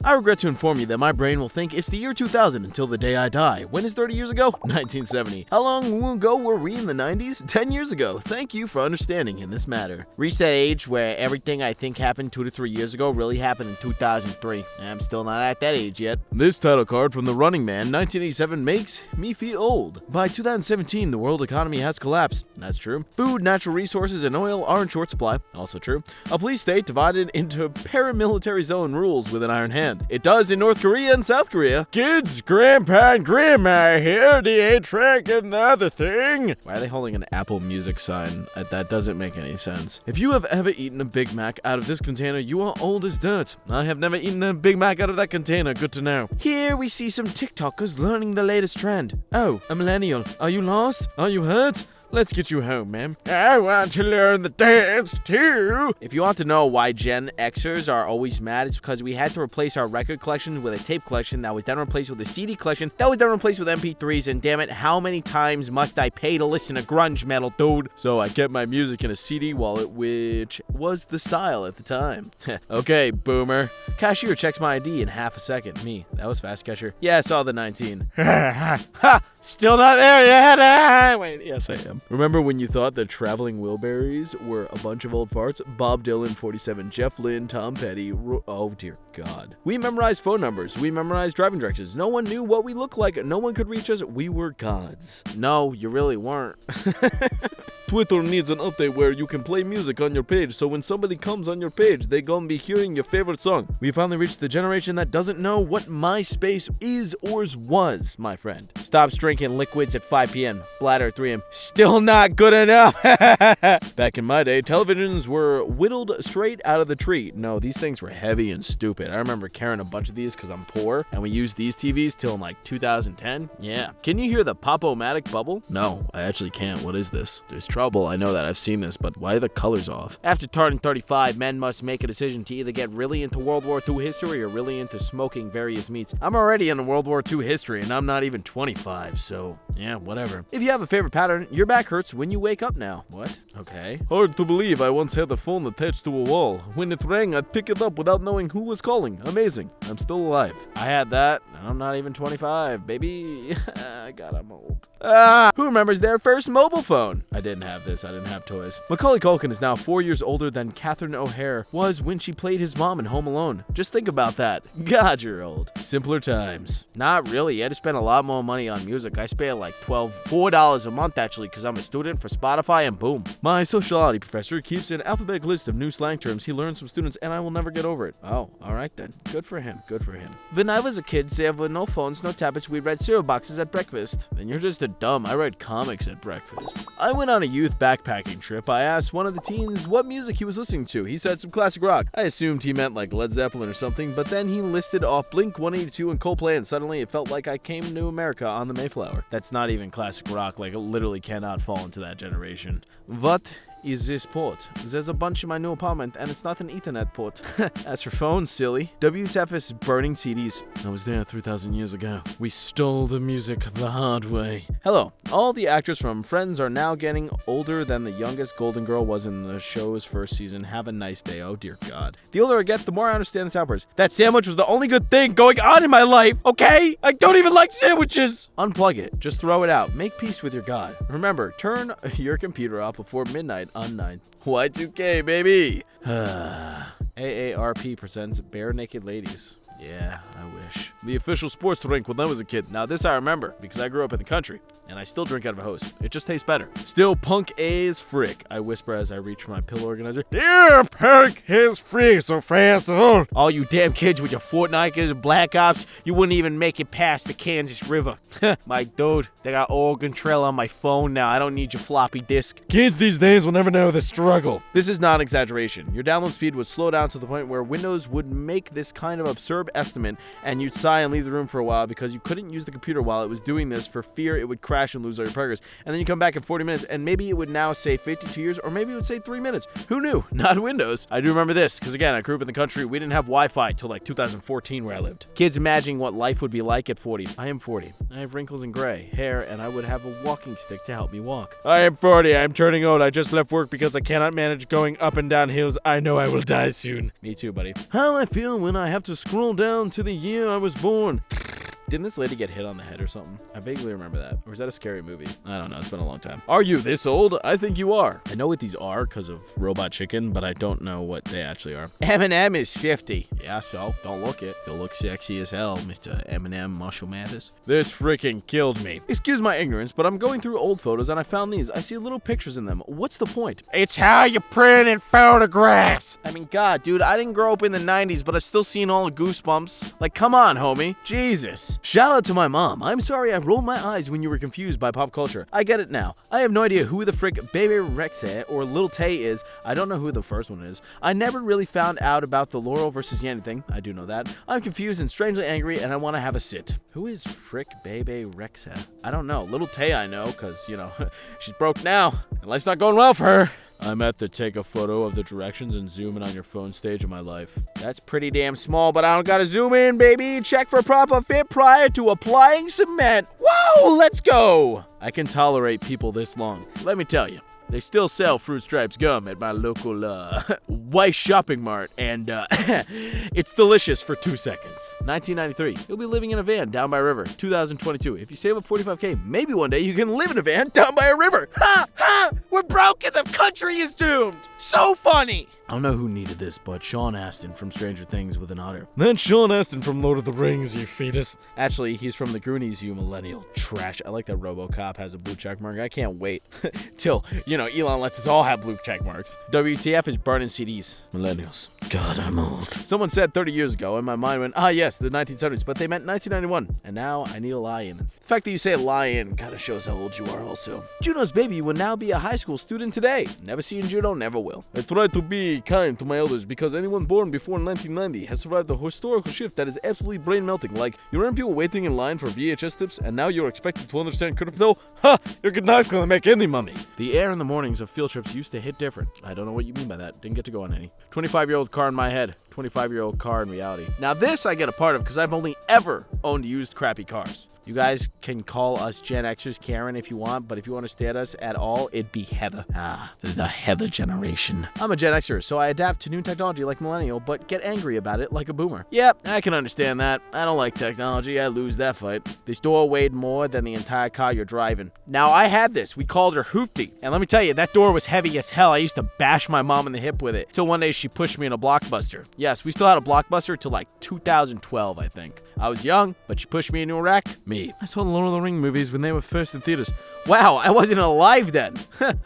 I regret to inform you that my brain will think it's the year 2000 until the day I die. When is 30 years ago? 1970. How long ago were we in the 90s? 10 years ago. Thank you for understanding in this matter. Reached that age where everything I think happened 2 to 3 years ago really happened in 2003. I'm still not at that age yet. This title card from The Running Man, 1987, makes me feel old. By 2017, the world economy has collapsed. That's true. Food, natural resources, and oil are in short supply. Also true. A police state divided into paramilitary zone rules with an iron hand. It does in North Korea and South Korea. Kids, grandpa and grandma here, the 8-track and the other thing. Why are they holding an Apple Music sign? That doesn't make any sense. If you have ever eaten a Big Mac out of this container, you are old as dirt. I have never eaten a Big Mac out of that container. Good to know. Here we see some TikTokers learning the latest trend. Oh, a millennial. Are you lost? Are you hurt? Let's get you home, ma'am. I want to learn the dance, too. If you want to know why Gen Xers are always mad, it's because we had to replace our record collection with a tape collection that was then replaced with a CD collection that was then replaced with MP3s, and damn it, how many times must I pay to listen to grunge metal, dude? So I kept my music in a CD wallet, which was the style at the time. Okay, boomer. Cashier checks my ID in half a second. Me. That was fast, cashier. Yeah, I saw the 19. Ha! Still not there yet. Wait, yes, I am. Remember when you thought that Traveling Wilburys were a bunch of old farts? Bob Dylan, 47, Jeff Lynne, Tom Petty. Oh, dear God. We memorized phone numbers. We memorized driving directions. No one knew what we looked like. No one could reach us. We were gods. No, you really weren't. Twitter needs an update where you can play music on your page, so when somebody comes on your page, they gonna be hearing your favorite song. We finally reached the generation that doesn't know what MySpace is or was, my friend. Stops drinking liquids at 5 p.m. Bladder 3 a.m. Still not good enough. Back in my day, televisions were whittled straight out of the tree. No, these things were heavy and stupid. I remember carrying a bunch of these because I'm poor, and we used these TVs till like 2010. Yeah. Can you hear the Pop-O-Matic bubble? No, I actually can't. What is this? There's trouble. I know that. I've seen this, but why are the colors off? After turning 35, men must make a decision to either get really into World War II history or really into smoking various meats. I'm already into World War II history, and I'm not even 25, so yeah, whatever. If you have a favorite pattern, your back hurts when you wake up now. What? Okay. Hard to believe I once had the phone attached to a wall. When it rang, I'd pick it up without knowing who was calling. Amazing. I'm still alive. I had that. I'm not even 25, baby. God, I'm old. Who remembers their first mobile phone? I didn't have this. I didn't have toys. Macaulay Culkin is now 4 years older than Catherine O'Hare was when she played his mom in Home Alone. Just think about that. God, you're old. Simpler times. Not really. I had to spend a lot more money on music. I spent like $4 a month actually because I'm a student for Spotify, and boom. My sociality professor keeps an alphabetic list of new slang terms he learns from students, and I will never get over it. Oh, alright then. Good for him. Good for him. When I was a kid, there were no phones, no tablets. We read cereal boxes at breakfast. Then you're just a dumb. I read comics at breakfast. I went on a youth backpacking trip. I asked one of the teens what music he was listening to. He said some classic rock. I assumed he meant like Led Zeppelin or something, but then he listed off Blink 182 and Coldplay, and suddenly it felt like I came to America on the Mayflower. That's not even classic rock. Like, it literally cannot fall into that generation. What is this port? There's a bunch in my new apartment, and it's not an Ethernet port. That's your phone, silly. WTF is burning CDs. I was there 3,000 years ago. We stole the music the hard way. Hello. All the actors from Friends are now getting older than the youngest Golden Girl was in the show's first season. Have a nice day. Oh, dear God. The older I get, the more I understand this outburst. That sandwich was the only good thing going on in my life, okay? I don't even like sandwiches! Unplug it. Just throw it out. Make peace with your God. Remember, turn your computer off before midnight on 9. Y2K, baby! AARP presents Bare Naked Ladies. Yeah, I wish. The official sports drink when I was a kid. Now this I remember, because I grew up in the country, and I still drink out of a hose. It just tastes better. Still punk as frick, I whisper as I reach for my pill organizer. Yeah, punk is frick, so fast. All you damn kids with your Fortnite and Black Ops, you wouldn't even make it past the Kansas River. My dude, they got Oregon Trail on my phone now. I don't need your floppy disk. Kids these days will never know the struggle. This is not exaggeration. Your download speed would slow down to the point where Windows would make this kind of absurd estimate, and you'd sigh and leave the room for a while because you couldn't use the computer while it was doing this for fear it would crash and lose all your progress. And then you come back in 40 minutes, and maybe it would now say 52 years, or maybe it would say 3 minutes. Who knew? Not Windows. I do remember this, because again, I grew up in the country. We didn't have Wi-Fi till like 2014 where I lived. Kids imagining what life would be like at 40. I am 40. I have wrinkles and gray hair, and I would have a walking stick to help me walk. I am 40. I'm turning old. I just left work because I cannot manage going up and down hills. I know I will die soon. Me too, buddy. How I feel when I have to scroll down to the year I was born. Didn't this lady get hit on the head or something? I vaguely remember that. Or is that a scary movie? I don't know. It's been a long time. Are you this old? I think you are. I know what these are because of Robot Chicken, but I don't know what they actually are. Eminem is 50. Yeah, so don't look it. You'll look sexy as hell, Mr. Eminem Marshall Mathers. This freaking killed me. Excuse my ignorance, but I'm going through old photos and I found these. I see little pictures in them. What's the point? It's how you print in photographs. I mean, God, dude, I didn't grow up in the 90s, but I've still seen all the Goosebumps. Like, come on, homie. Jesus. Shout out to my mom. I'm sorry I rolled my eyes when you were confused by pop culture. I get it now. I have no idea who the frick Bebe Rexha or Little Tay is. I don't know who the first one is. I never really found out about the Laurel versus Yanny thing. I do know that. I'm confused and strangely angry and I want to have a sit. Who is frick Bebe Rexha? I don't know. Little Tay I know because, you know, she's broke now and life's not going well for her. I'm at the take a photo of the directions and zoom in on your phone stage of my life. That's pretty damn small, but I don't gotta zoom in, baby. Check for proper fit prior to applying cement. Whoa, let's go. I can tolerate people this long. Let me tell you. They still sell Fruit Stripes gum at my local Weiss shopping mart, and it's delicious for 2 seconds. 1993, you'll be living in a van down by a river. 2022, if you save up $45K, maybe one day you can live in a van down by a river. Ha! Ha! We're broke and the country is doomed. So funny. I don't know who needed this, but Sean Astin from Stranger Things with an otter. Then Sean Astin from Lord of the Rings, you fetus. Actually, he's from the Goonies, you millennial trash. I like that RoboCop has a blue check mark. I can't wait till, you know, Elon lets us all have blue check marks. WTF is burning CDs. Millennials. God, I'm old. Someone said 30 years ago, and my mind went, yes, the 1970s, but they meant 1991. And now I need a lie-in. The fact that you say lie-in kind of shows how old you are also. Juno's baby would now be a high school student today. Never seen Juno, never will. I try to be kind to my elders because anyone born before 1990 has survived a historical shift that is absolutely brain melting. Like, you remember people waiting in line for VHS tips and now you're expected to understand crypto? Ha! You're not gonna make any money. The air in the mornings of field trips used to hit different. I don't know what you mean by that. Didn't get to go on any. 25-year-old car in my head. 25-year-old car in reality. Now this I get a part of because I've only ever owned used crappy cars. You guys can call us Gen Xers Karen if you want, but if you understand us at all, it'd be Heather. The Heather generation. I'm a Gen Xer, so I adapt to new technology like millennial, but get angry about it like a boomer. Yep, I can understand that. I don't like technology. I lose that fight. This door weighed more than the entire car you're driving. Now, I had this. We called her Hoopty. And let me tell you, that door was heavy as hell. I used to bash my mom in the hip with it. Till one day she pushed me in a Blockbuster. Yes, we still had a Blockbuster till like 2012, I think. I was young, but she pushed me into a wreck. Me. I saw the Lord of the Rings movies when they were first in theaters. Wow, I wasn't alive then.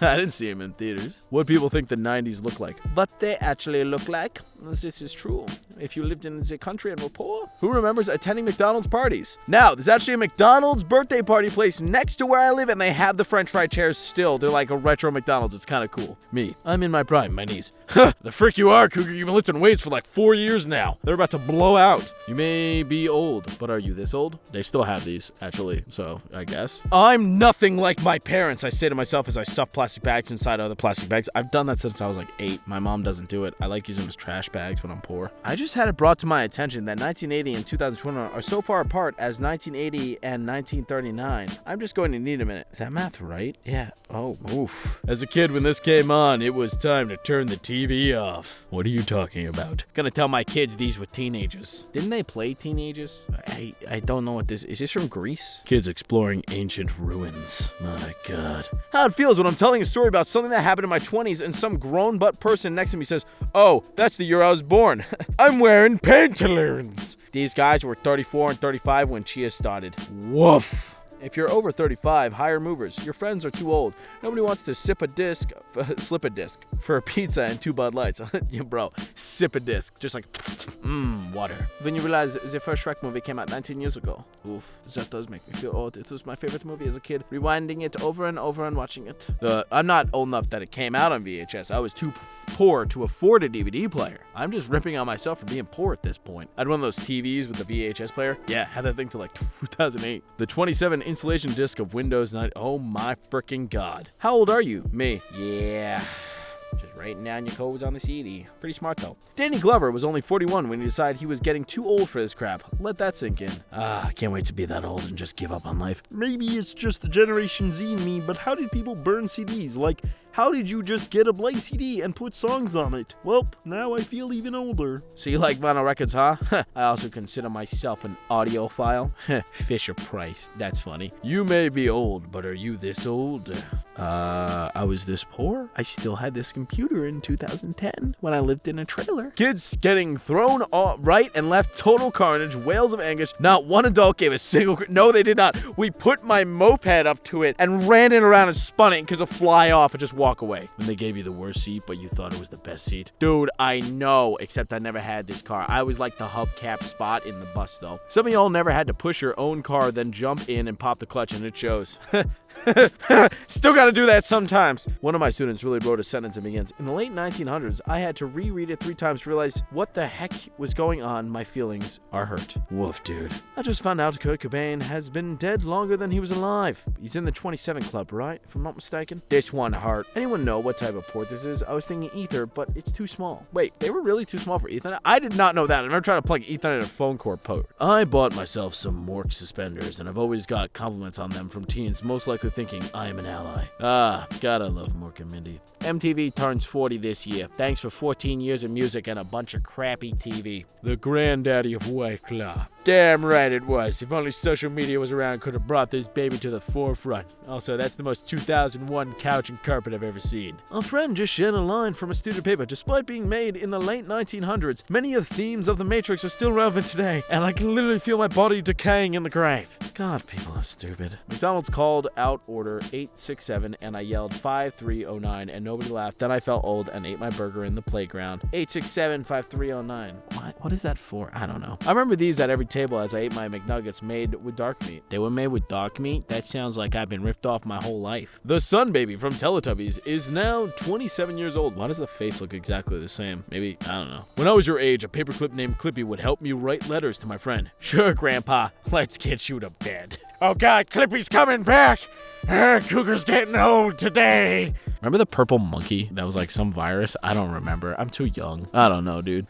I didn't see them in theaters. What people think the 90s look like. But they actually look like. This is true. If you lived in the country and were poor. Who remembers attending McDonald's parties? Now, there's actually a McDonald's birthday party place next to where I live, and they have the French fry chairs still. They're like a retro McDonald's. It's kind of cool. Me. I'm in my prime. My knees. The frick you are, Cougar. You've been lifting weights for like 4 years now. They're about to blow out. You may be old, but are you this old? They still have these, actually, so I guess. I'm nothing like my parents, I say to myself as I stuff plastic bags inside other plastic bags. I've done that since I was like 8. My mom doesn't do it. I like using them as trash bags when I'm poor. I just had it brought to my attention that 1980 and 2021 are so far apart as 1980 and 1939. I'm just going to need a minute. Is that math right? Yeah. Oh, oof. As a kid, when this came on, it was time to turn the TV off. What are you talking about? Gonna tell my kids these were teenagers. Didn't they play teenagers? I don't know what this is. Is this from Greece? Kids exploring ancient ruins. My God. How it feels when I'm telling a story about something that happened in my 20s and some grown butt person next to me says, "Oh, that's the year I was born. I'm wearing pantaloons." These guys were 34 and 35 when Chia started. Woof. If you're over 35, higher movers. Your friends are too old. Nobody wants to slip a disc for a pizza and 2 Bud Lights. Yeah, bro, sip a disc. Just like, water. Then you realize the first Shrek movie came out 19 years ago. Oof, that does make me feel old. It was my favorite movie as a kid. Rewinding it over and over and watching it. I'm not old enough that it came out on VHS. I was too poor to afford a DVD player. I'm just ripping on myself for being poor at this point. I had one of those TVs with the VHS player. Yeah, had that thing till like 2008. The 27 installation disc of Windows 9. Oh my freaking God. How old are you? Me. Yeah. Just writing down your codes on the CD. Pretty smart though. Danny Glover was only 41 when he decided he was getting too old for this crap. Let that sink in. I can't wait to be that old and just give up on life. Maybe it's just the Generation Z in me, but how did people burn CDs? Like, How did you just get a blank CD and put songs on it? Well, now I feel even older. So you like vinyl records, huh? I also consider myself an audiophile. Fisher Price. That's funny. You may be old, but are you this old? I was this poor. I still had this computer in 2010 when I lived in a trailer. Kids getting thrown right and left, total carnage, wails of anguish. Not one adult gave a single... No, they did not. We put my moped up to it and ran it around and spun it because it'll fly off and just walk away. When they gave you the worst seat, but you thought it was the best seat. Dude, I know, except I never had this car. I was like the hubcap spot in the bus, though. Some of y'all never had to push your own car, then jump in and pop the clutch, and it shows. Still gotta do that sometimes. One of my students really wrote a sentence that begins, in the late 1900s, I had to reread it 3 times to realize what the heck was going on. My feelings are hurt. Woof, dude. I just found out Kurt Cobain has been dead longer than he was alive. He's in the 27 Club, right? If I'm not mistaken. This one hurt. Anyone know what type of port this is? I was thinking ether, but it's too small. Wait, they were really too small for Ethernet? I did not know that. I've never tried to plug Ethernet in a phone cord port. I bought myself some Mork suspenders, and I've always got compliments on them from teens, most likely thinking I am an ally. Ah, God, I love Mork and Mindy. MTV turns 40 this year. Thanks for 14 years of music and a bunch of crappy TV. The granddaddy of White Claw. Damn right it was. If only social media was around, could have brought this baby to the forefront. Also, that's the most 2001 couch and carpet I've ever seen. A friend just shared a line from a student paper. Despite being made in the late 1900s, many of the themes of the Matrix are still relevant today, and I can literally feel my body decaying in the grave. God, people are stupid. McDonald's called out order 867, and I yelled 5309, and nobody laughed. Then I felt old and ate my burger in the playground. 867-5309. What is that for? I don't know. I remember these at every table as I ate my McNuggets made with dark meat. They were made with dark meat? That sounds like I've been ripped off my whole life. The Sun Baby from Teletubbies is now 27 years old. Why does the face look exactly the same? Maybe, I don't know. When I was your age, a paperclip named Clippy would help me write letters to my friend. Sure, Grandpa. Let's get you to bed. Oh God, Clippy's coming back! Cougar's getting old today! Remember the purple monkey that was like some virus? I don't remember. I'm too young. I don't know, dude.